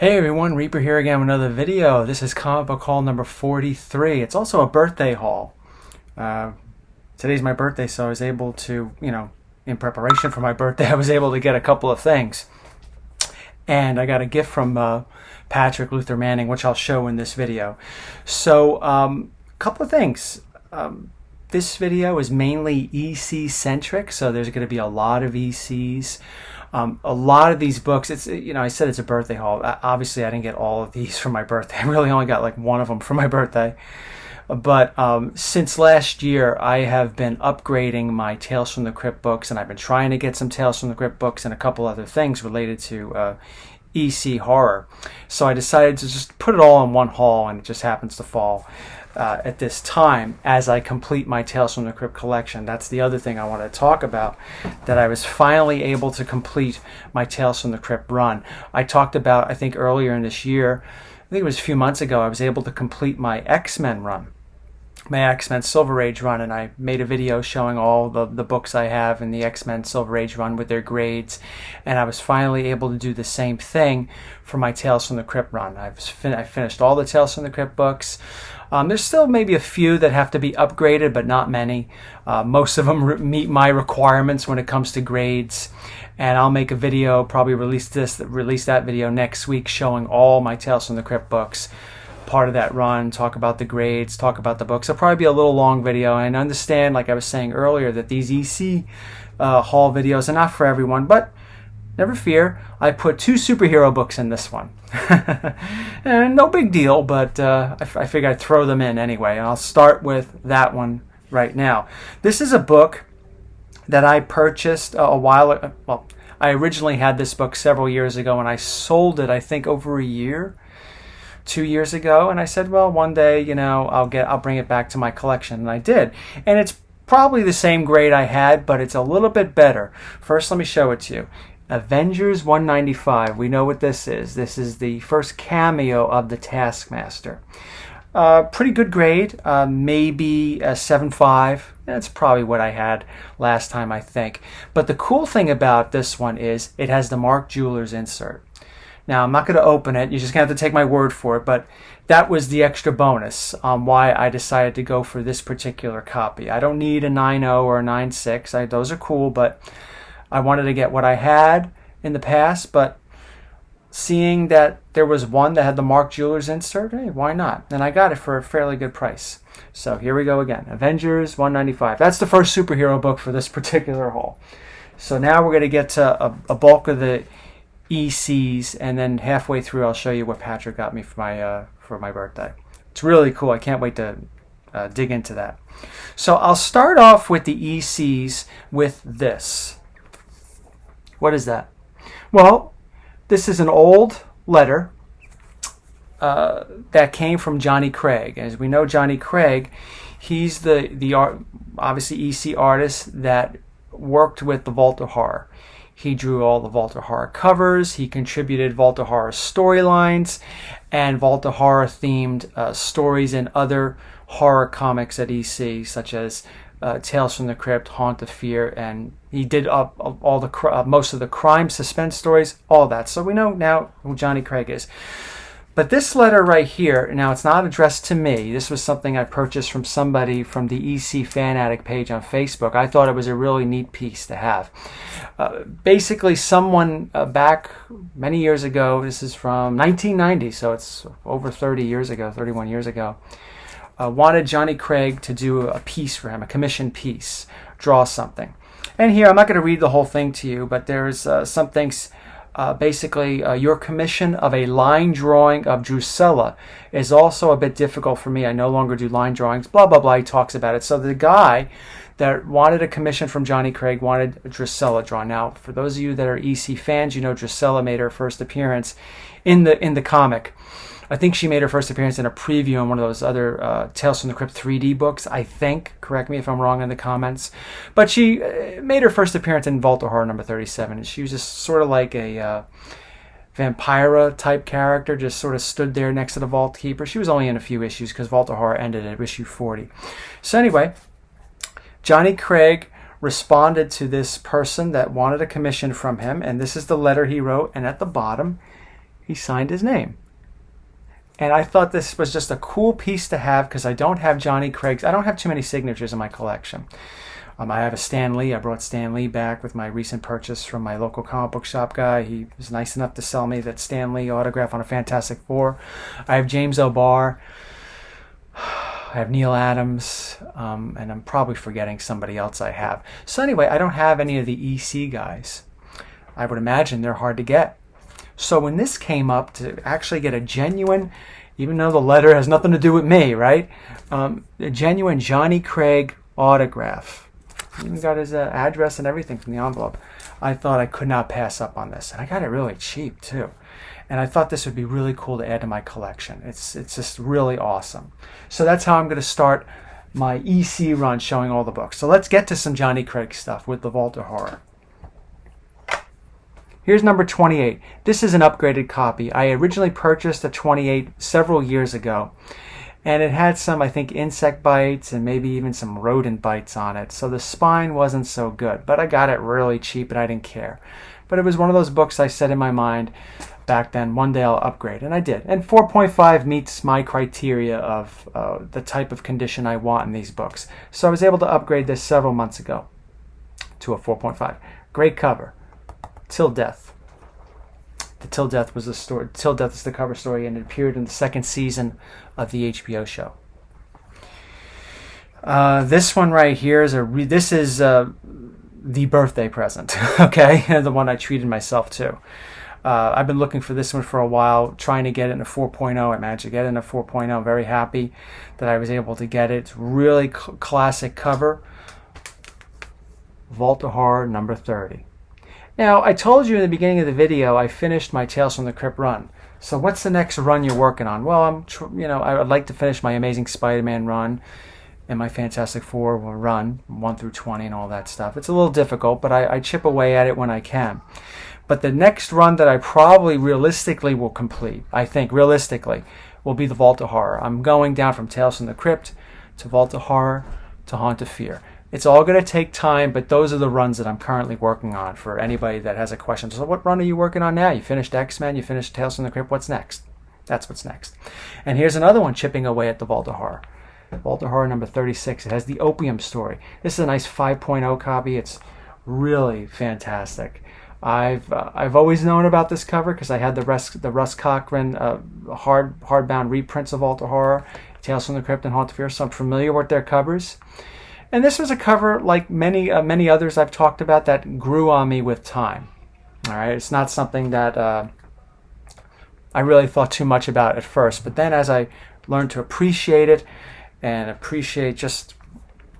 Hey everyone, Reaper here again with another video. This is comic book haul number 43. It's also a birthday haul. Today's my birthday, so I was able to, in preparation for my birthday, I was able to get a couple of things. And I got a gift from Patrick Luther Manning, which I'll show in this video. So, a couple of things. This video is mainly EC-centric, so there's going to be a lot of ECs. A lot of these books, I said it's a birthday haul. Obviously, I didn't get all of these for my birthday. I really only got like one of them for my birthday. But since last year, I have been upgrading my Tales from the Crypt books, and I've been trying to get some Tales from the Crypt books and a couple other things related to EC horror. So I decided to just put it all in one haul, and it just happens to fall at this time as I complete my Tales from the Crypt collection. That's the other thing I want to talk about, that I was finally able to complete my Tales from the Crypt run. I talked about, I think earlier in this year, I think it was a few months ago, I was able to complete my X-Men run. My X-Men Silver Age run, and I made a video showing all the books I have in the X-Men Silver Age run with their grades, and I was finally able to do the same thing for my Tales from the Crypt run. I finished all the Tales from the Crypt books. There's still maybe a few that have to be upgraded, but not many. Most of them meet my requirements when it comes to grades, and I'll make a video, probably release that video next week, showing all my Tales from the Crypt books. Part of that run, talk about the grades, talk about the books. It'll probably be a little long video, and understand, like I was saying earlier, that these EC haul videos are not for everyone, but never fear, I put 2 superhero books in this one. And no big deal, but I figured I'd throw them in anyway, and I'll start with that one right now. This is a book that I purchased a while ago. Well, I originally had this book several years ago, and I sold it, I think, over a year. 2 years ago, and I said, well, one day, I'll bring it back to my collection, and I did. And it's probably the same grade I had, but it's a little bit better. First, let me show it to you. Avengers 195. We know what this is. This is the first cameo of the Taskmaster. Pretty good grade, maybe a 7.5. That's probably what I had last time, I think. But the cool thing about this one is it has the Mark Jewelers insert. Now, I'm not going to open it. You're just going to have to take my word for it. But that was the extra bonus on why I decided to go for this particular copy. I don't need a 9.0 or a 9.6. Those are cool, but I wanted to get what I had in the past. But seeing that there was one that had the Mark Jewelers insert, hey, why not? And I got it for a fairly good price. So here we go again. Avengers 195. That's the first superhero book for this particular haul. So now we're going to get to a bulk of the ECs, and then halfway through I'll show you what Patrick got me for my birthday. It's really cool. I can't wait to dig into that. So I'll start off with the ECs with this. What is that? Well, this is an old letter that came from Johnny Craig. As we know, Johnny Craig, he's the obviously EC artist that worked with the Vault of Horror. He drew all the Vault of Horror covers. He contributed Vault of Horror storylines and Vault of Horror themed stories in other horror comics at EC, such as Tales from the Crypt, Haunt of Fear, and he did all the most of the crime suspense stories, all that. So we know now who Johnny Craig is. But this letter right here, now it's not addressed to me. This was something I purchased from somebody from the EC Fan Addict page on Facebook. I thought it was a really neat piece to have. Basically, someone back many years ago, this is from 1990, so it's over 30 years ago, 31 years ago, wanted Johnny Craig to do a piece for him, a commissioned piece, draw something. And here, I'm not going to read the whole thing to you, but there's some things. Basically, your commission of a line drawing of Drusilla is also a bit difficult for me. I no longer do line drawings, blah, blah, blah. He talks about it. So the guy that wanted a commission from Johnny Craig wanted Drusilla drawn. Now, for those of you that are EC fans, you know Drusilla made her first appearance in the comic. I think she made her first appearance in a preview in one of those other Tales from the Crypt 3D books, I think. Correct me if I'm wrong in the comments. But she made her first appearance in Vault of Horror number 37. And she was just sort of like a vampira type character, just sort of stood there next to the Vault Keeper. She was only in a few issues because Vault of Horror ended at issue 40. So anyway, Johnny Craig responded to this person that wanted a commission from him. And this is the letter he wrote. And at the bottom, he signed his name. And I thought this was just a cool piece to have because I don't have Johnny Craig's. I don't have too many signatures in my collection. I have a Stan Lee. I brought Stan Lee back with my recent purchase from my local comic book shop guy. He was nice enough to sell me that Stan Lee autograph on a Fantastic Four. I have James O'Barr. I have Neil Adams. And I'm probably forgetting somebody else I have. So anyway, I don't have any of the EC guys. I would imagine they're hard to get. So when this came up to actually get a genuine, even though the letter has nothing to do with me, right? A genuine Johnny Craig autograph. Even got his address and everything from the envelope. I thought I could not pass up on this. And I got it really cheap too. And I thought this would be really cool to add to my collection. It's just really awesome. So that's how I'm going to start my EC run showing all the books. So let's get to some Johnny Craig stuff with the Vault of Horror. Here's number 28. This is an upgraded copy. I originally purchased a 28 several years ago, and it had some, I think, insect bites and maybe even some rodent bites on it. So the spine wasn't so good, but I got it really cheap and I didn't care. But it was one of those books I said in my mind back then, one day I'll upgrade, and I did. And 4.5 meets my criteria of the type of condition I want in these books. So I was able to upgrade this several months ago to a 4.5. Great cover. Till Death. The Till Death was the story. Till Death is the cover story, and it appeared in the second season of the HBO show. This one right here is this is the birthday present. Okay, the one I treated myself to. I've been looking for this one for a while, trying to get it in a 4.0. I managed to get it in a 4.0. I'm very happy that I was able to get it. It's really classic cover. Vault of Horror number 30. Now, I told you in the beginning of the video I finished my Tales from the Crypt run. So what's the next run you're working on? Well, I would like to finish my Amazing Spider-Man run and my Fantastic Four run, 1 through 20 and all that stuff. It's a little difficult, but I chip away at it when I can. But the next run that I probably realistically will complete, I think realistically, will be the Vault of Horror. I'm going down from Tales from the Crypt to Vault of Horror to Haunt of Fear. It's all going to take time, but those are the runs that I'm currently working on for anybody that has a question. So what run are you working on now? You finished X-Men, you finished Tales from the Crypt, what's next? That's what's next. And here's another one chipping away at the Vault of Horror. Vault of Horror number 36. It has the Opium Story. This is a nice 5.0 copy. It's really fantastic. I've always known about this cover because I had the Russ Cochran hardbound reprints of Vault of Horror, Tales from the Crypt, and Haunt of Fear, so I'm familiar with their covers. And this was a cover, like many others I've talked about, that grew on me with time. All right, it's not something that I really thought too much about at first, but then as I learned to appreciate it and appreciate just,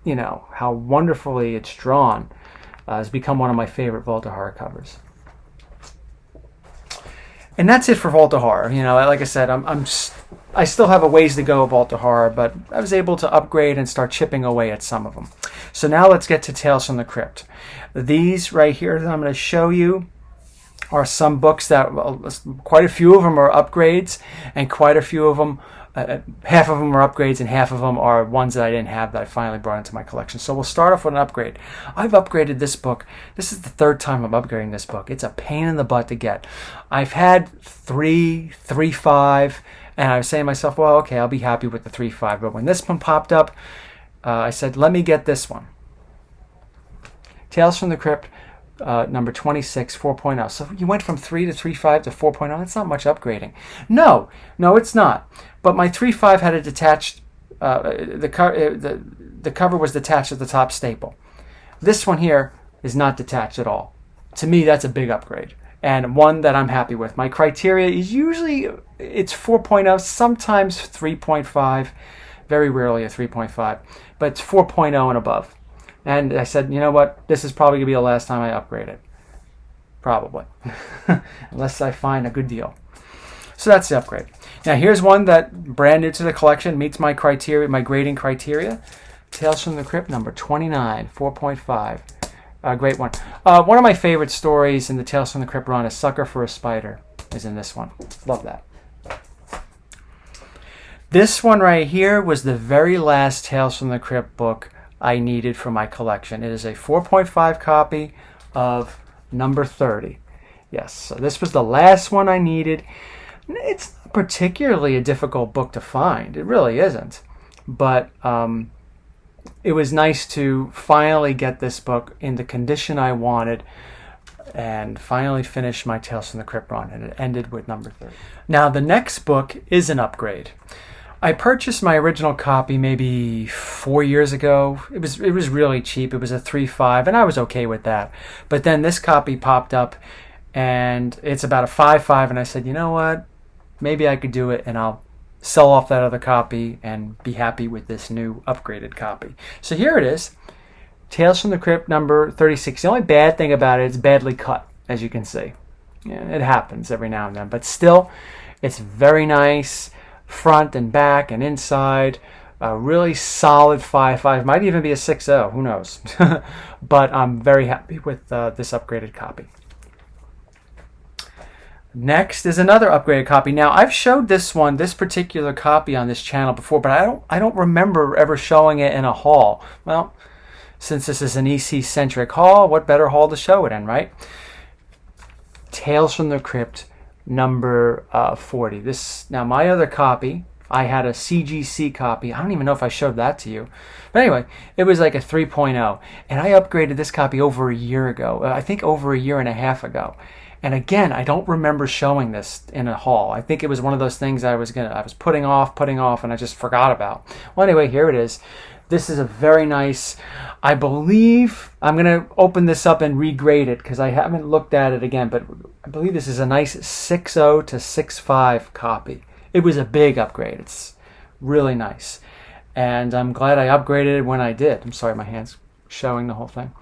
how wonderfully it's drawn, it's become one of my favorite Vault of Horror covers. And that's it for Vault of Horror. Like I said, I still have a ways to go with Vault of Horror, but I was able to upgrade and start chipping away at some of them. So now let's get to Tales from the Crypt. These right here that I'm going to show you are some books that, quite a few of them are upgrades, and quite a few of them, half of them are upgrades, and half of them are ones that I didn't have that I finally brought into my collection. So we'll start off with an upgrade. I've upgraded this book. This is the third time I'm upgrading this book. It's a pain in the butt to get. I've had 3.5, and I was saying to myself, well, okay, I'll be happy with the 3.5. But when this one popped up, I said, let me get this one. Tales from the Crypt, number 26, 4.0. So you went from 3 to 3.5 to 4.0. That's not much upgrading. No, it's not. But my 3.5 had a detached, the cover was detached at the top staple. This one here is not detached at all. To me, that's a big upgrade, and one that I'm happy with. My criteria is usually it's 4.0, sometimes 3.5, very rarely a 3.5, but it's 4.0 and above. And I said, you know what? This is probably going to be the last time I upgrade it. Probably. Unless I find a good deal. So that's the upgrade. Now here's one that brand new to the collection, meets my criteria, my grading criteria. Tales from the Crypt number 29, 4.5. Great one. One of my favorite stories in the Tales from the Crypt run is Sucker for a Spider is in this one. Love that. This one right here was the very last Tales from the Crypt book I needed for my collection. It is a 4.5 copy of number 30. Yes, so this was the last one I needed. It's not particularly a difficult book to find. It really isn't. But it was nice to finally get this book in the condition I wanted and finally finish my Tales from the Crypt run, and it ended with number 30. Now, the next book is an upgrade. I purchased my original copy maybe 4 years ago. It was really cheap. It was a 3.5, and I was okay with that. But then this copy popped up, and it's about a 5.5, and I said, you know what? Maybe I could do it, and I'll sell off that other copy and be happy with this new upgraded copy. So here it is, Tales from the Crypt number 36. The only bad thing about it is badly cut, as you can see. Yeah, it happens every now and then, but still, it's very nice. Front and back and inside, a really solid 5.5, might even be a 6.0, who knows. But I'm very happy with this upgraded copy. Next is another upgraded copy. Now, I've showed this particular copy on this channel before, but I don't remember ever showing it in a haul. Well, since this is an EC-centric haul, what better haul to show it in, right? Tales from the Crypt number 40. Now, my other copy, I had a CGC copy. I don't even know if I showed that to you. But anyway, it was like a 3.0. And I upgraded this copy over a year ago. I think over a year and a half ago. And again, I don't remember showing this in a haul. I think it was one of those things I was putting off, and I just forgot about. Well, anyway, here it is. This is a very nice, I believe, I'm going to open this up and regrade it because I haven't looked at it again, but I believe this is a nice 6.0 to 6.5 copy. It was a big upgrade. It's really nice. And I'm glad I upgraded it when I did. I'm sorry, my hand's showing the whole thing.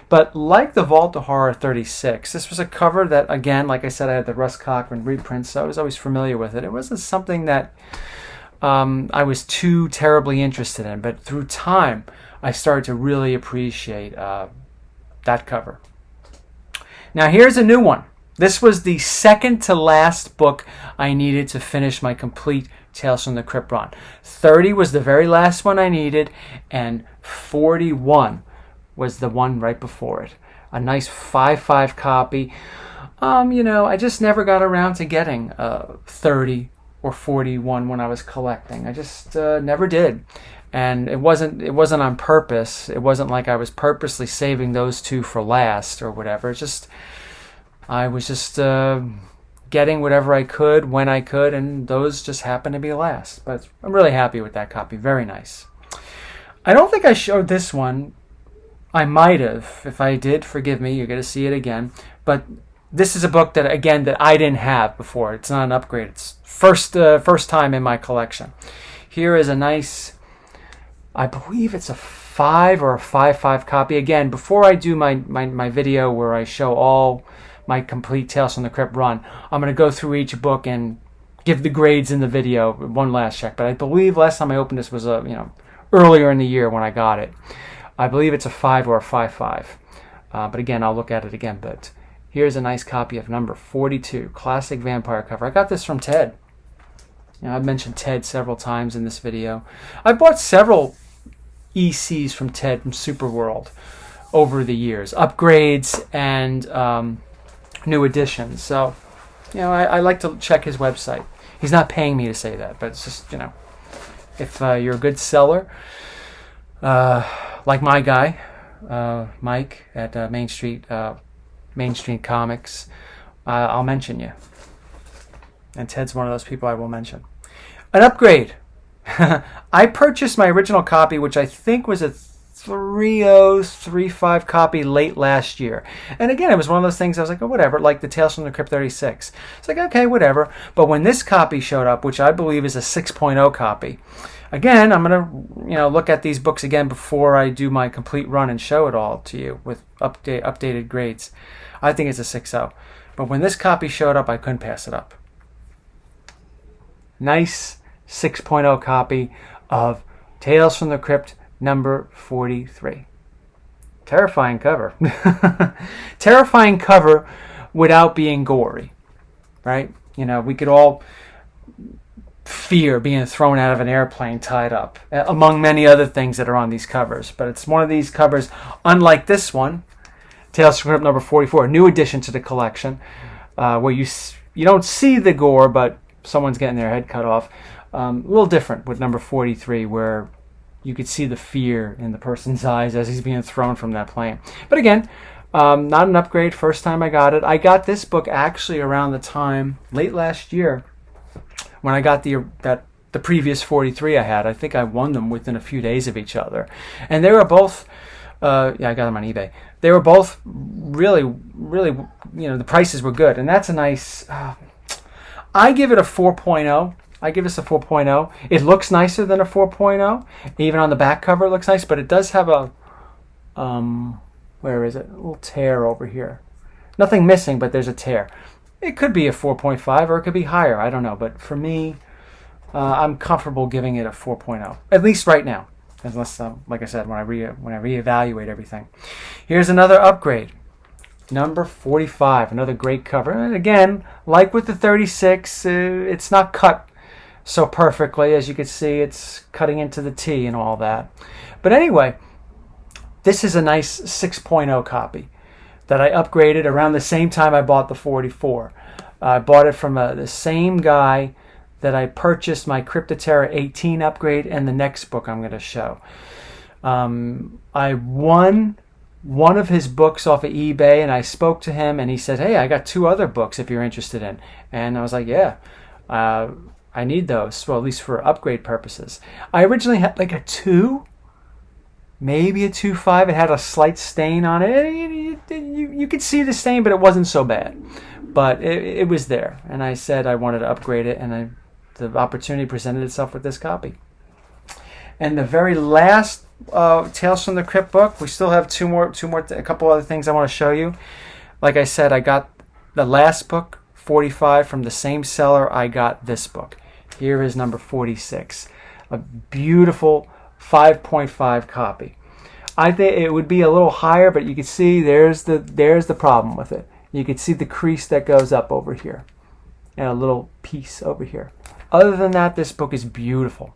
But like the Vault of Horror 36, this was a cover that, again, like I said, I had the Russ Cochran reprints, so I was always familiar with it. It wasn't something that I was too terribly interested in, but through time, I started to really appreciate that cover. Now, here's a new one. This was the second to last book I needed to finish my complete Tales from the Crypt run. 30 was the very last one I needed, and 41 was the one right before it. A nice 5.5 copy. I just never got around to getting 30 or 41 when I was collecting. I just never did. And it wasn't on purpose. It wasn't like I was purposely saving those two for last or whatever. I was just getting whatever I could when I could, and those just happened to be last. But I'm really happy with that copy. Very nice. I don't think I showed this one. I might have. If I did, forgive me. You're going to see it again. But this is a book that I didn't have before. It's not an upgrade. It's first time in my collection. Here is a nice, I believe it's a 5 or a 5.5 copy. Again, before I do my video where I show all my complete Tales from the Crypt run, I'm going to go through each book and give the grades in the video, one last check. But I believe last time I opened this was earlier in the year when I got it. I believe it's a 5 or a 5.5. But again, I'll look at it again. But here's a nice copy of number 42, classic vampire cover. I got this from Ted. I've mentioned Ted several times in this video. I bought several ECs from Ted from Superworld over the years, upgrades and new editions. So, I like to check his website. He's not paying me to say that, but it's just, if you're a good seller, like my guy, Mike at Main Street Comics, I'll mention you. And Ted's one of those people I will mention. An upgrade. I purchased my original copy, which I think was a 3.035 copy late last year. And again, it was one of those things I was like, oh, whatever, like the Tales from the Crypt 36. It's like, okay, whatever. But when this copy showed up, which I believe is a 6.0 copy, again, I'm going to look at these books again before I do my complete run and show it all to you with updated grades. I think it's a 6.0. But when this copy showed up, I couldn't pass it up. Nice 6.0 copy of Tales from the Crypt number 43. Terrifying cover. Terrifying cover without being gory, right? We could all fear being thrown out of an airplane tied up, among many other things that are on these covers. But it's one of these covers, unlike this one, Tales from the Crypt number 44, a new addition to the collection. where you don't see the gore, but someone's getting their head cut off. A little different with number 43, where you could see the fear in the person's eyes as he's being thrown from that plane. But again, not an upgrade. First time I got it. I got this book actually around the time, late last year, when I got the previous 43 I had. I think I won them within a few days of each other. And they were both, I got them on eBay. They were both really, really, the prices were good. And that's a nice, I give it a 4.0. I give this a 4.0. It looks nicer than a 4.0. Even on the back cover it looks nice, but it does have a, where is it? A little tear over here. Nothing missing, but there's a tear. It could be a 4.5 or it could be higher. I don't know. But for me, I'm comfortable giving it a 4.0, at least right now. Unless, like I said, when I reevaluate everything. Here's another upgrade. Number 45, another great cover. And again, like with the 36, it's not cut so perfectly. As you can see, it's cutting into the T and all that. But anyway, this is a nice 6.0 copy that I upgraded around the same time I bought the 44. I bought it from the same guy that I purchased my Crypt 18 upgrade and the next book I'm going to show. I won one of his books off of eBay, and I spoke to him, and he said, "Hey, I got 2 other books if you're interested in." And I was like, "Yeah, I need those, well, at least for upgrade purposes." I originally had like a 2, maybe a 2.5. It had a slight stain on it. You could see the stain, but it wasn't so bad. But it was there, and I said I wanted to upgrade it, and the opportunity presented itself with this copy. And the very last Tales from the Crypt book, we still have a couple other things I want to show you. Like I said, I got the last book, 45, from the same seller I got this book. Here is number 46, a beautiful 5.5 copy. I think it would be a little higher, but you can see there's the problem with it. You can see the crease that goes up over here and a little piece over here. Other than that, this book is beautiful.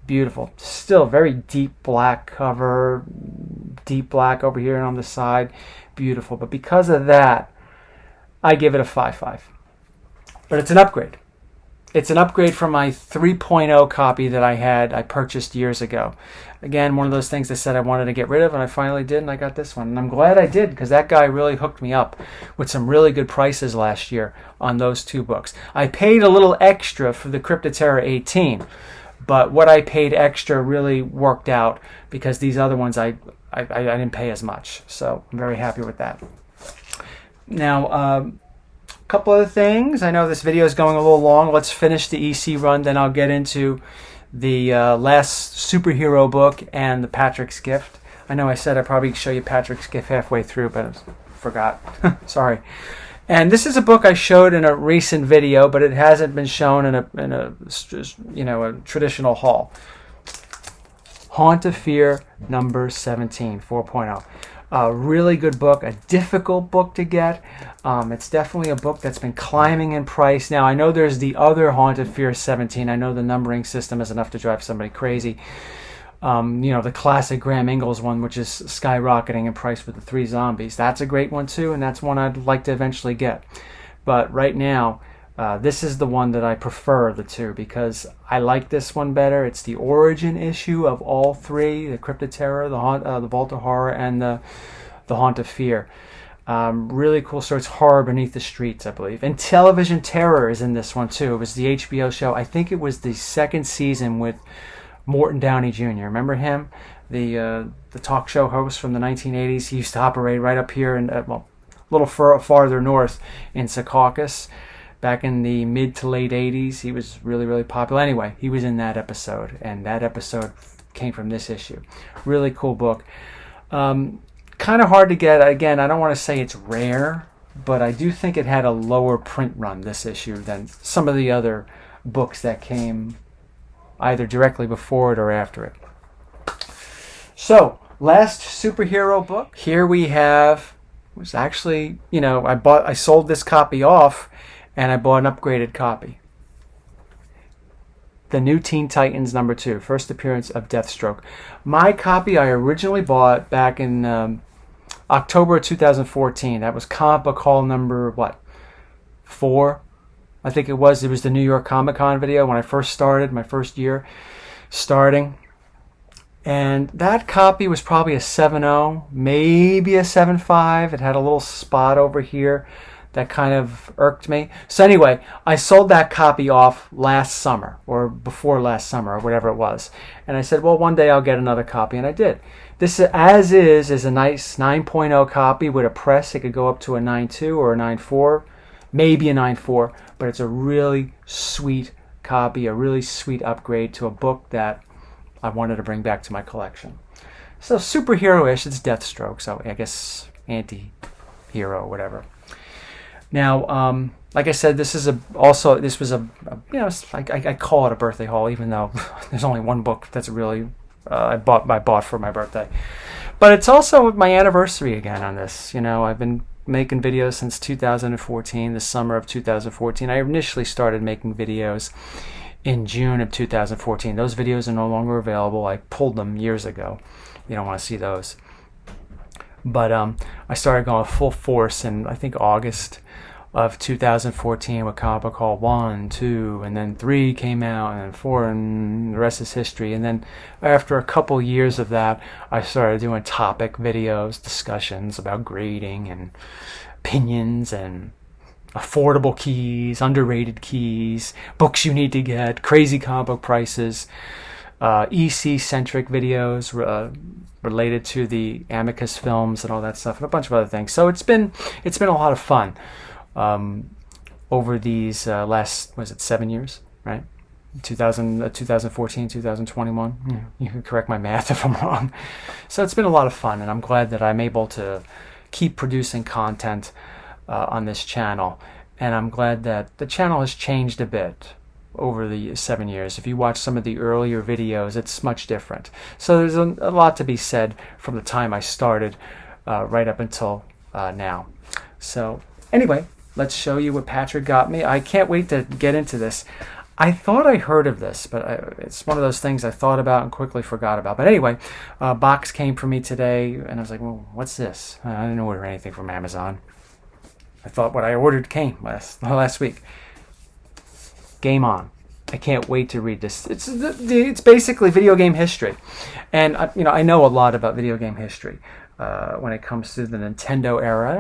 Beautiful. Still very deep black cover, deep black over here and on the side. Beautiful. But because of that, I give it a 5.5. But it's an upgrade. It's an upgrade from my 3.0 copy that I purchased years ago. Again, one of those things I said I wanted to get rid of, and I finally did, and I got this one. And I'm glad I did, because that guy really hooked me up with some really good prices last year on those 2 books. I paid a little extra for the Crypt 18, but what I paid extra really worked out, because these other ones I didn't pay as much. So I'm very happy with that. Now, couple other things. I know this video is going a little long. Let's finish the EC run, then I'll get into the last superhero book and the Patrick's Gift. I know I said I'd probably show you Patrick's Gift halfway through, but I forgot. Sorry. And this is a book I showed in a recent video, but it hasn't been shown in a traditional haul. Haunt of Fear, number 17, 4.0. A really good book, a difficult book to get. It's definitely a book that's been climbing in price. Now, I know there's the other Haunt of Fear 17. I know the numbering system is enough to drive somebody crazy. The classic Graham Ingalls one, which is skyrocketing in price with the 3 zombies. That's a great one too, and that's one I'd like to eventually get. But right now, this is the one that I prefer the 2, because I like this one better. It's the origin issue of all 3, the Crypt of Terror, the Vault of Horror, and the Haunt of Fear. Really cool story. It's Horror Beneath the Streets, I believe. And Television Terror is in this one too. It was the HBO show. I think it was the 2nd season with Morton Downey Jr. Remember him? The talk show host from the 1980s. He used to operate right up here in a little farther north in Secaucus. Back in the mid to late 80s, he was really, really popular. Anyway, he was in that episode, and that episode came from this issue. Really cool book. Kind of hard to get. Again, I don't want to say it's rare, but I do think it had a lower print run, this issue, than some of the other books that came either directly before it or after it. So, last superhero book. Here we have, was actually, I sold this copy off, and I bought an upgraded copy. The New Teen Titans number 2, first appearance of Deathstroke. My copy I originally bought back in October 2014. That was Comic Book Haul number, 2004, I think it was. It was the New York Comic Con video when I first started, my first year starting. And that copy was probably a 7.0, maybe a 7.5. It had a little spot over here that kind of irked me. So anyway, I sold that copy off last summer, or before last summer, or whatever it was. And I said, well, one day I'll get another copy, and I did. This, as is a nice 9.0 copy with a press. It could go up to a 9.2 or a 9.4, maybe a 9.4, but it's a really sweet copy, a really sweet upgrade to a book that I wanted to bring back to my collection. So superhero-ish, it's Deathstroke, so I guess anti-hero, whatever. Now, like I said, this was I call it a birthday haul, even though there's only one book that's really I bought for my birthday. But it's also my anniversary again on this. I've been making videos since 2014, the summer of 2014. I initially started making videos in June of 2014. Those videos are no longer available. I pulled them years ago. You don't want to see those. But I started going full force in, I think, August of 2014 with comic book haul 1, 2, and then 3 came out, and then 4, and the rest is history. And then after a couple years of that, I started doing topic videos, discussions about grading and opinions and affordable keys, underrated keys, books you need to get, crazy comic book prices, EC-centric videos related to the Amicus films and all that stuff, and a bunch of other things. So it's been a lot of fun over these last, 7 years, right? 2014, 2021. You can correct my math if I'm wrong. So it's been a lot of fun, and I'm glad that I'm able to keep producing content on this channel, and I'm glad that the channel has changed a bit over the 7 years. If you watch some of the earlier videos, it's much different. So there's a lot to be said from the time I started right up until now. So anyway, let's show you what Patrick got me. I can't wait to get into this. I thought I heard of this, but it's one of those things I thought about and quickly forgot about. But anyway, a box came for me today, and I was like, well, what's this? I didn't order anything from Amazon. I thought what I ordered came last week. Game on. I can't wait to read this. It's basically video game history. And I know a lot about video game history when it comes to the Nintendo era.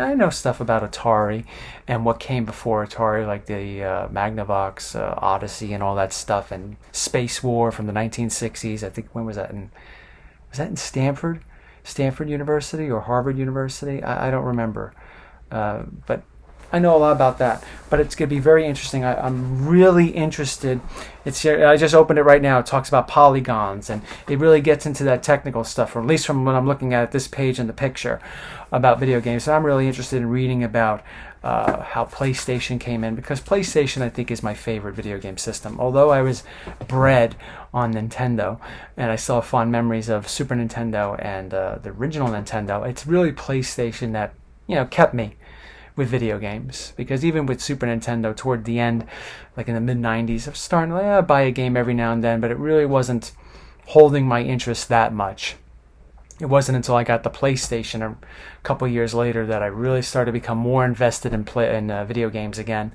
I know stuff about Atari and what came before Atari, like the Magnavox, Odyssey, and all that stuff, and Space War from the 1960s. I think, when was that? Was that in Stanford University or Harvard University? I don't remember. But I know a lot about that, but it's going to be very interesting. I'm really interested. I just opened it right now. It talks about polygons, and it really gets into that technical stuff, or at least from what I'm looking at this page in the picture about video games. So I'm really interested in reading about how PlayStation came in, because PlayStation, I think, is my favorite video game system. Although I was bred on Nintendo, and I still have fond memories of Super Nintendo and the original Nintendo, it's really PlayStation that kept me with video games, because even with Super Nintendo toward the end, like in the mid-90s, I was starting to buy a game every now and then, but it really wasn't holding my interest that much. It wasn't until I got the PlayStation a couple years later that I really started to become more invested in video games again,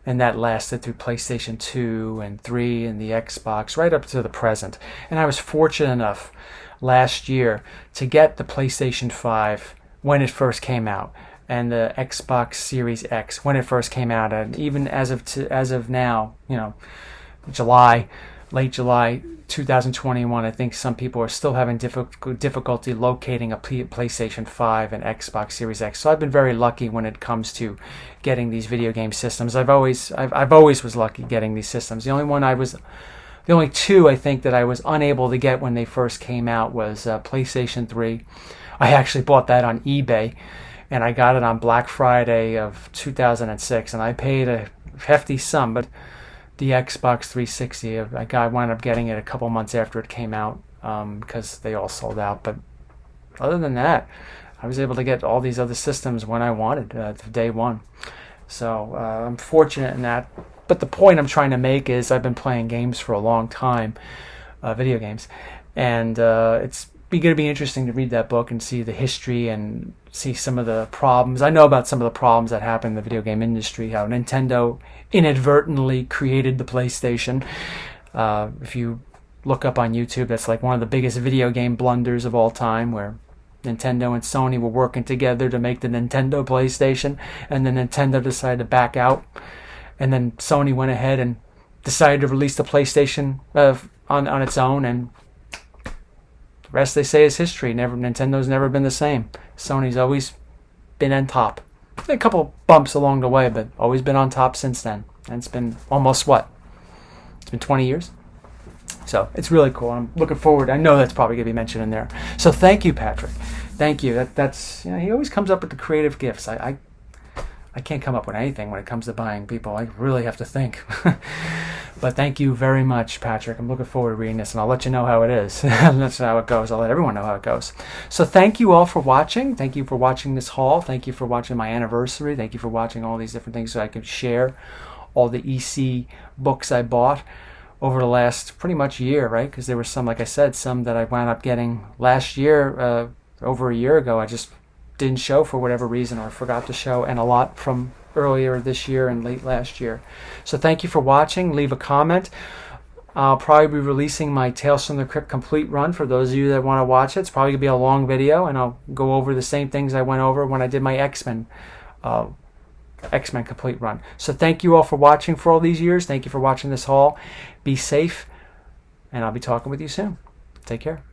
and that lasted through PlayStation 2 and 3 and the Xbox right up to the present. And I was fortunate enough last year to get the PlayStation 5 when it first came out, and the Xbox Series X when it first came out, and even as of now, late July 2021, I think some people are still having difficulty locating a PlayStation 5 and Xbox Series X. So I've been very lucky when it comes to getting these video game systems. I've always was lucky getting these systems. The only two I think that I was unable to get when they first came out was PlayStation 3. I actually bought that on eBay, and I got it on Black Friday of 2006, and I paid a hefty sum. But the Xbox 360, I wound up getting it a couple months after it came out because they all sold out. But other than that, I was able to get all these other systems when I wanted, day one. So I'm fortunate in that. But the point I'm trying to make is I've been playing games for a long time, video games, and it's going to be interesting to read that book and see the history and see some of the problems. I know about some of the problems that happen in the video game industry, how Nintendo inadvertently created the PlayStation. If you look up on YouTube, that's like one of the biggest video game blunders of all time, where Nintendo and Sony were working together to make the Nintendo PlayStation, and then Nintendo decided to back out, and then Sony went ahead and decided to release the PlayStation on its own, and the rest, they say, is history. Nintendo's never been the same. Sony's always been on top. A couple bumps along the way, but always been on top since then. And it's been almost what? It's been 20 years? So it's really cool. I'm looking forward. I know that's probably going to be mentioned in there. So thank you, Patrick. Thank you. That's he always comes up with the creative gifts. I can't come up with anything when it comes to buying people. I really have to think. But thank you very much, Patrick. I'm looking forward to reading this, and I'll let you know how it is. That's how it goes. I'll let everyone know how it goes. So thank you all for watching. Thank you for watching this haul. Thank you for watching my anniversary. Thank you for watching all these different things so I can share all the EC books I bought over the last pretty much year, right? Because there were some, like I said, some that I wound up getting last year, over a year ago. I just didn't show for whatever reason, or forgot to show, and a lot from earlier this year and late last year. So thank you for watching. Leave a comment. I'll probably be releasing my Tales from the Crypt complete run for those of you that want to watch it. It's probably going to be a long video, and I'll go over the same things I went over when I did my X-Men complete run. So thank you all for watching for all these years. Thank you for watching this haul. Be safe, and I'll be talking with you soon. Take care.